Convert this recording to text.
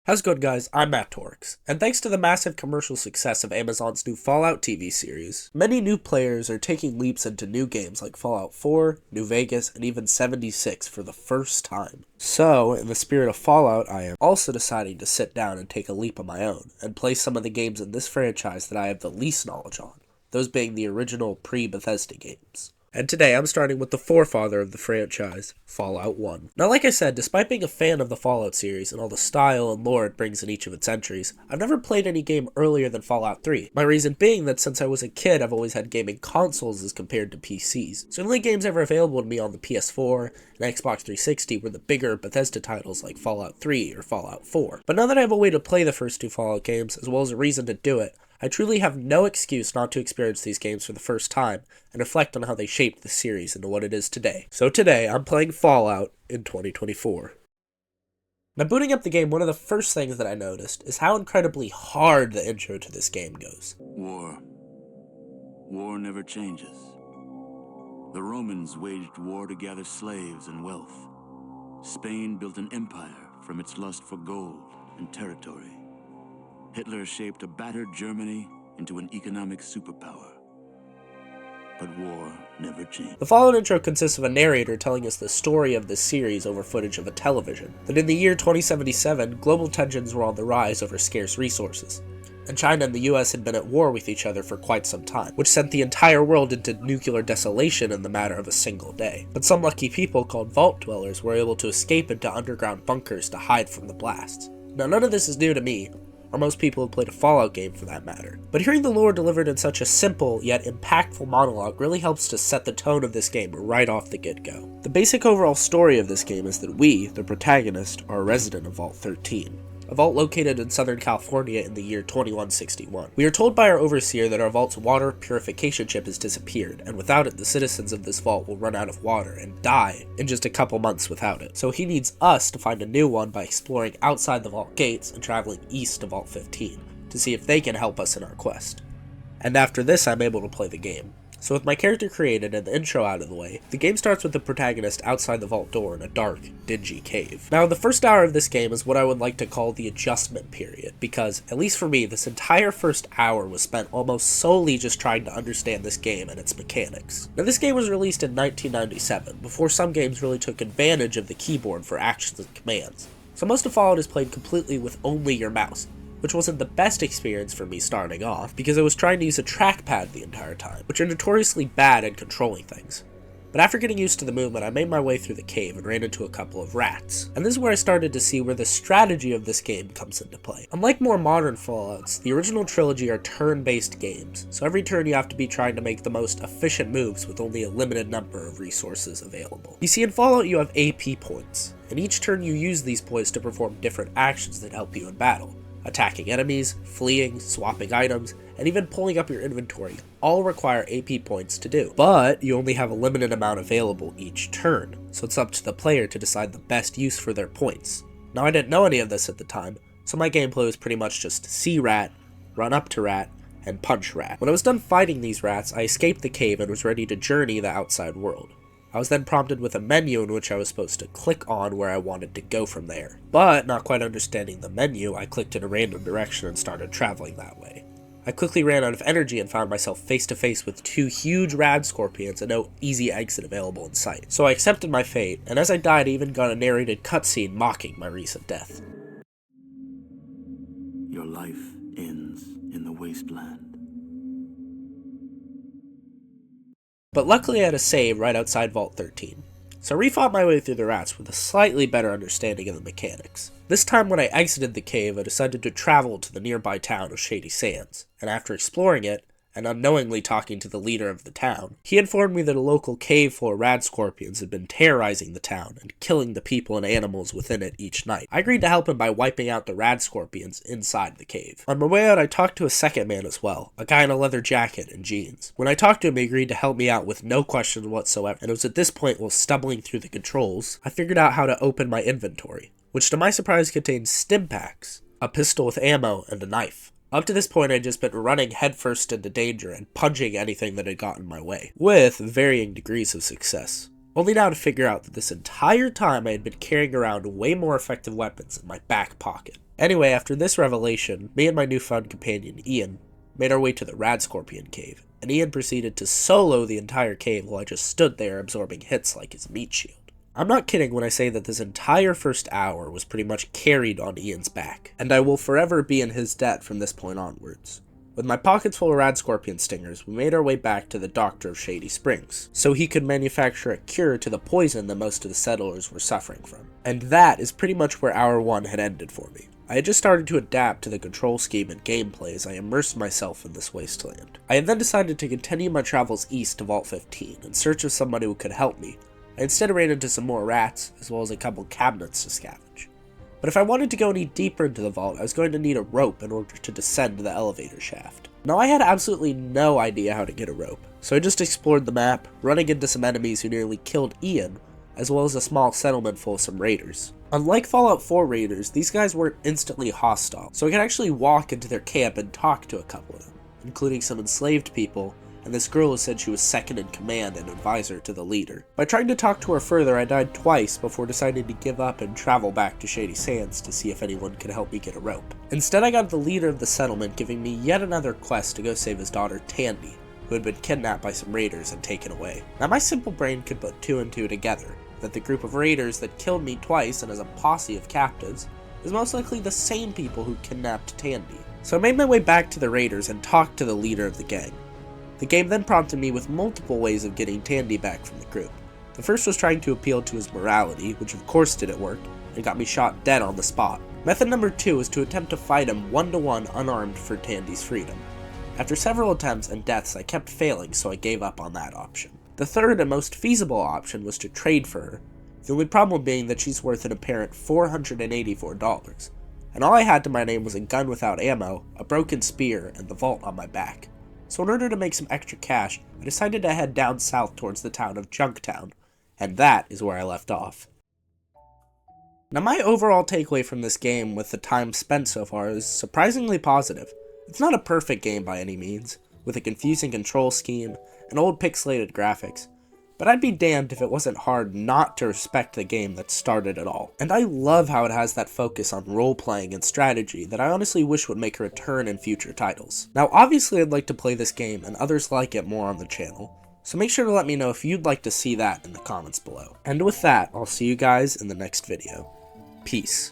How's it going, guys? I'm Matt Torx, and thanks to the massive commercial success of Amazon's new Fallout TV series, many new players are taking leaps into new games like Fallout 4, New Vegas, and even 76 for the first time. So, in the spirit of Fallout, I am also deciding to sit down and take a leap of my own, and play some of the games in this franchise that I have the least knowledge on, those being the original pre-Bethesda games. And today I'm starting with the forefather of the franchise, Fallout 1. Now, like I said, despite being a fan of the Fallout series and all the style and lore it brings in each of its entries, I've never played any game earlier than Fallout 3. My reason being that since I was a kid, I've always had gaming consoles as compared to PCs. So the only games ever available to me on the PS4 and Xbox 360 were the bigger Bethesda titles like Fallout 3 or Fallout 4. But now that I have a way to play the first two Fallout games, as well as a reason to do it, I truly have no excuse not to experience these games for the first time and reflect on how they shaped the series into what it is today. So today, I'm playing Fallout in 2024. Now, booting up the game, one of the first things that I noticed is how incredibly hard the intro to this game goes. War. War never changes. The Romans waged war to gather slaves and wealth. Spain built an empire from its lust for gold and territory. Hitler shaped a battered Germany into an economic superpower. But war never changed. The Fallout intro consists of a narrator telling us the story of this series over footage of a television. That in the year 2077, global tensions were on the rise over scarce resources, and China and the US had been at war with each other for quite some time, which sent the entire world into nuclear desolation in the matter of a single day. But some lucky people called Vault Dwellers were able to escape into underground bunkers to hide from the blasts. Now, none of this is new to me, or most people who played a Fallout game for that matter. But hearing the lore delivered in such a simple yet impactful monologue really helps to set the tone of this game right off the get-go. The basic overall story of this game is that we, the protagonist, are a resident of Vault 13, a vault located in Southern California in the year 2161. We are told by our overseer that our vault's water purification chip has disappeared, and without it, the citizens of this vault will run out of water and die in just a couple months without it. So he needs us to find a new one by exploring outside the vault gates and traveling east to Vault 15 to see if they can help us in our quest. And after this, I'm able to play the game. So with my character created and the intro out of the way, the game starts with the protagonist outside the vault door in a dark, dingy cave. Now, the first hour of this game is what I would like to call the adjustment period, because, at least for me, this entire first hour was spent almost solely just trying to understand this game and its mechanics. Now, this game was released in 1997, before some games really took advantage of the keyboard for actions and commands. So most of Fallout is played completely with only your mouse, which wasn't the best experience for me starting off, because I was trying to use a trackpad the entire time, which are notoriously bad at controlling things. But after getting used to the movement, I made my way through the cave and ran into a couple of rats. And this is where I started to see where the strategy of this game comes into play. Unlike more modern Fallouts, the original trilogy are turn-based games, so every turn you have to be trying to make the most efficient moves with only a limited number of resources available. You see, in Fallout you have AP points, and each turn you use these points to perform different actions that help you in battle. Attacking enemies, fleeing, swapping items, and even pulling up your inventory all require AP points to do. But you only have a limited amount available each turn, so it's up to the player to decide the best use for their points. Now, I didn't know any of this at the time, so my gameplay was pretty much just see rat, run up to rat, and punch rat. When I was done fighting these rats, I escaped the cave and was ready to journey the outside world. I was then prompted with a menu in which I was supposed to click on where I wanted to go from there. But, not quite understanding the menu, I clicked in a random direction and started traveling that way. I quickly ran out of energy and found myself face to face with two huge rad scorpions and no easy exit available in sight. So I accepted my fate, and as I died I even got a narrated cutscene mocking my recent death. Your life ends in the wasteland. But luckily I had a save right outside Vault 13, so I refought my way through the rats with a slightly better understanding of the mechanics. This time when I exited the cave, I decided to travel to the nearby town of Shady Sands, and after exploring it, and unknowingly talking to the leader of the town, he informed me that a local cave full of rad scorpions had been terrorizing the town and killing the people and animals within it each night. I agreed to help him by wiping out the rad scorpions inside the cave. On my way out, I talked to a second man as well, a guy in a leather jacket and jeans. When I talked to him, he agreed to help me out with no questions whatsoever, and it was at this point, while stumbling through the controls, I figured out how to open my inventory, which to my surprise contained stim packs, a pistol with ammo, and a knife. Up to this point, I'd just been running headfirst into danger and punching anything that had gotten in my way, with varying degrees of success. only now to figure out that this entire time I had been carrying around way more effective weapons in my back pocket. Anyway, after this revelation, me and my newfound companion, Ian, made our way to the Radscorpion cave, and Ian proceeded to solo the entire cave while I just stood there absorbing hits like his meat shield. I'm not kidding when I say that this entire first hour was pretty much carried on Ian's back, and I will forever be in his debt from this point onwards. With my pockets full of Radscorpion stingers, we made our way back to the Doctor of Shady Springs, so he could manufacture a cure to the poison that most of the settlers were suffering from. And that is pretty much where Hour 1 had ended for me. I had just started to adapt to the control scheme and gameplay as I immersed myself in this wasteland. I had then decided to continue my travels east to Vault 15 in search of somebody who could help me. I instead ran into some more rats, as well as a couple cabinets to scavenge. But if I wanted to go any deeper into the vault, I was going to need a rope in order to descend the elevator shaft. Now I had absolutely no idea how to get a rope, so I just explored the map, running into some enemies who nearly killed Ian, as well as a small settlement full of some raiders. Unlike Fallout 4 raiders, these guys weren't instantly hostile, so I could actually walk into their camp and talk to a couple of them, including some enslaved people, and this girl who said she was second in command and advisor to the leader. By trying to talk to her further, I died twice before deciding to give up and travel back to Shady Sands to see if anyone could help me get a rope. Instead, I got the leader of the settlement giving me yet another quest to go save his daughter Tandy, who had been kidnapped by some raiders and taken away. Now my simple brain could put two and two together, that the group of raiders that killed me twice and as a posse of captives is most likely the same people who kidnapped Tandy. So I made my way back to the raiders and talked to the leader of the gang. The game then prompted me with multiple ways of getting Tandy back from the group. The first was trying to appeal to his morality, which of course didn't work, and got me shot dead on the spot. Method number 2 was to attempt to fight him one-to-one unarmed for Tandy's freedom. After several attempts and deaths, I kept failing, so I gave up on that option. The third and most feasible option was to trade for her, the only problem being that she's worth an apparent $484, and all I had to my name was a gun without ammo, a broken spear, and the vault on my back. So in order to make some extra cash, I decided to head down south towards the town of Junktown, and that is where I left off. Now my overall takeaway from this game with the time spent so far is surprisingly positive. It's not a perfect game by any means, with a confusing control scheme and old pixelated graphics, but I'd be damned if it wasn't hard not to respect the game that started it all. And I love how it has that focus on role-playing and strategy that I honestly wish would make a return in future titles. Now obviously I'd like to play this game and others like it more on the channel, so make sure to let me know if you'd like to see that in the comments below. And with that, I'll see you guys in the next video. Peace.